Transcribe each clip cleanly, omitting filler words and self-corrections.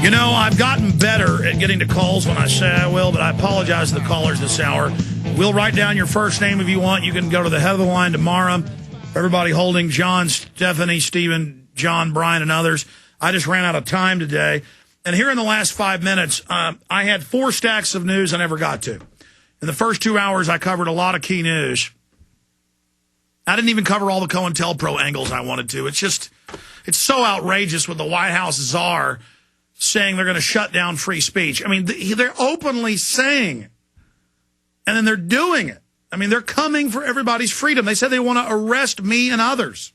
You know, I've gotten better at getting to calls when I say I will, but I apologize to the callers this hour. We'll write down your first name if you want. You can go to the head of the line tomorrow. Everybody holding John, Stephanie, Stephen, John, Brian, and others. I just ran out of time today. And here in the last 5 minutes, I had 4 stacks of news I never got to. In the first 2 hours, I covered a lot of key news. I didn't even cover all the COINTELPRO angles I wanted to. It's so outrageous with the White House czar saying they're going to shut down free speech. I mean, they're openly saying it, and then they're doing it. I mean, they're coming for everybody's freedom. They said they want to arrest me and others.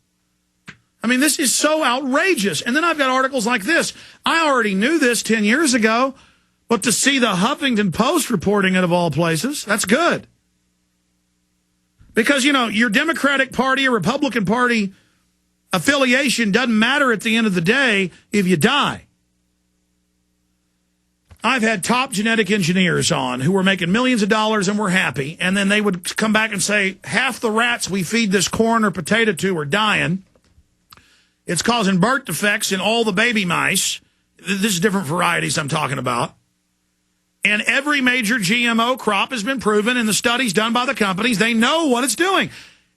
I mean, this is so outrageous. And then I've got articles like this. I already knew this 10 years ago, but to see the Huffington Post reporting it of all places, that's good. Because, you know, your Democratic Party or Republican Party affiliation doesn't matter at the end of the day if you die. I've had top genetic engineers on who were making millions of dollars and were happy, and then they would come back and say, half the rats we feed this corn or potato to are dying. It's causing birth defects in all the baby mice. This is different varieties I'm talking about. And every major GMO crop has been proven in the studies done by the companies. They know what it's doing.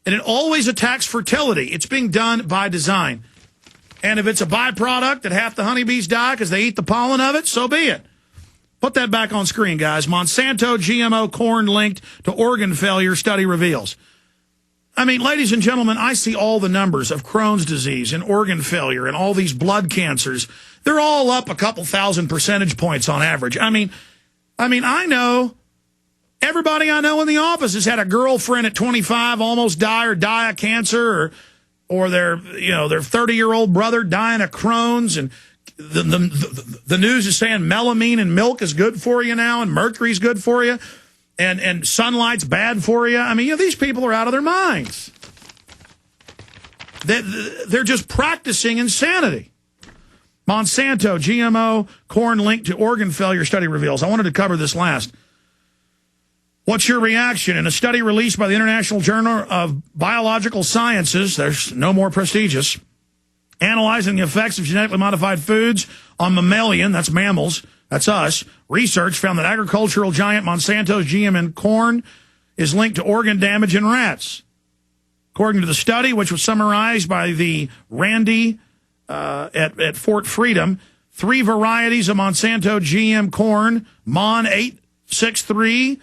And it always attacks fertility. It's being done by design. And if it's a byproduct that half the honeybees die because they eat the pollen of it, so be it. Put that back on screen, guys. Monsanto GMO corn linked to organ failure, study reveals. I mean, ladies and gentlemen, I see all the numbers of Crohn's disease and organ failure and all these blood cancers. They're all up a couple thousand percentage points on average. I mean, I know everybody I know in the office has had a girlfriend at 25 almost die of cancer, or their 30-year-old brother dying of Crohn's, and the news is saying melamine in milk is good for you now, and mercury's good for you, and sunlight's bad for you. I mean, these people are out of their minds. They're just practicing insanity. Monsanto GMO corn linked to organ failure, study reveals. I wanted to cover this last. What's your reaction? In a study released by the International Journal of Biological Sciences, there's no more prestigious, analyzing the effects of genetically modified foods on mammalian, that's mammals, that's us, research found that agricultural giant Monsanto's GM in corn is linked to organ damage in rats. According to the study, which was summarized by the Randy at Fort Freedom, 3 varieties of Monsanto GM corn, Mon 863,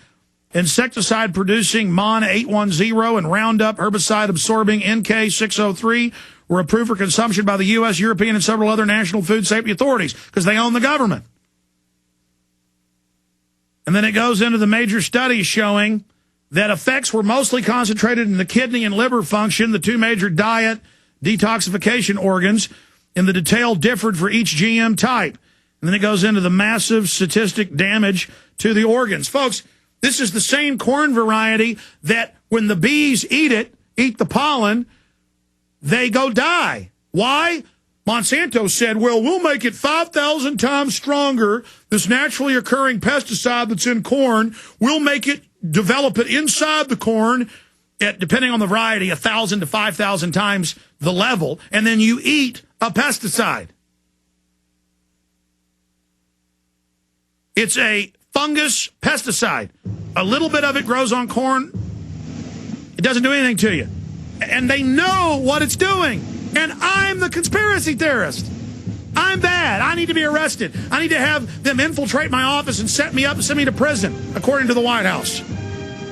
insecticide-producing Mon 810, and Roundup herbicide-absorbing NK 603 were approved for consumption by the U.S., European, and several other national food safety authorities because they own the government. And then it goes into the major studies showing that effects were mostly concentrated in the kidney and liver function, the 2 major diet detoxification organs, and the detail differed for each GM type. And then it goes into the massive statistic damage to the organs. Folks, this is the same corn variety that when the bees eat the pollen, they go die. Why? Monsanto said, well, we'll make it 5,000 times stronger, this naturally occurring pesticide that's in corn. We'll develop it inside the corn at, depending on the variety, 1,000 to 5,000 times the level, and then you eat a pesticide. It's a fungus pesticide. A little bit of it grows on corn. It doesn't do anything to you. And they know what it's doing. And I'm the conspiracy theorist. I'm bad. I need to be arrested. I need to have them infiltrate my office and set me up and send me to prison, according to the White House.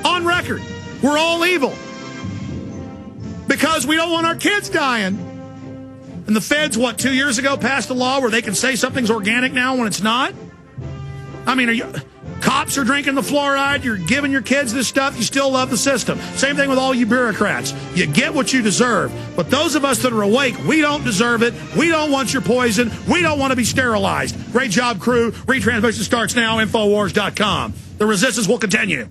On record. We're all evil. Because we don't want our kids dying. And the feds, 2 years ago, passed a law where they can say something's organic now when it's not? I mean, cops are drinking the fluoride, you're giving your kids this stuff, you still love the system. Same thing with all you bureaucrats. You get what you deserve. But those of us that are awake, we don't deserve it. We don't want your poison. We don't want to be sterilized. Great job, crew. Retransmission starts now. Infowars.com. The resistance will continue.